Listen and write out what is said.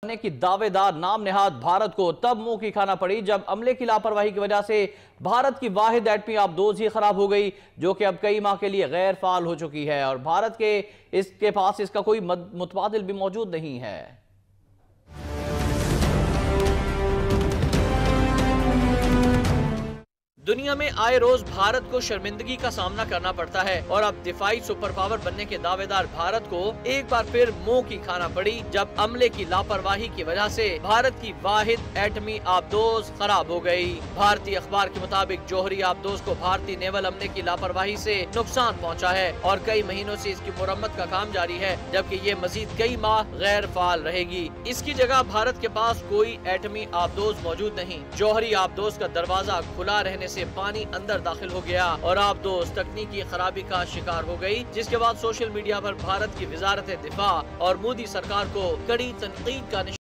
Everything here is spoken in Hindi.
करने की दावेदार नाम नेहाद भारत को तब मुंह की खाना पड़ी जब अमले की लापरवाही की वजह से भारत की वाहिद एटमी आबदोज ही खराब हो गई, जो कि अब कई माह के लिए गैर फाल हो चुकी है और भारत के इसके पास इसका कोई मुतबादिल भी मौजूद नहीं है। दुनिया में आए रोज भारत को शर्मिंदगी का सामना करना पड़ता है और अब दिफाई सुपर पावर बनने के दावेदार भारत को एक बार फिर मुंह की खाना पड़ी जब अमले की लापरवाही की वजह से भारत की वाहिद एटमी आबदोज खराब हो गई। भारतीय अखबार के मुताबिक जौहरी आबदोज को भारतीय नेवल अमले की लापरवाही से नुकसान पहुंचा है और कई महीनों से इसकी मुरम्मत का काम जारी है, जबकि ये मजीद कई माह गैर फाल रहेगी। इसकी जगह भारत के पास कोई एटमी आबदोज मौजूद नहीं। जौहरी आबदोज का दरवाजा खुला रहने से पानी अंदर दाखिल हो गया और आबदोज तकनीकी खराबी का शिकार हो गई, जिसके बाद सोशल मीडिया पर भारत की वजारत दिफा और मोदी सरकार को कड़ी तनकीद का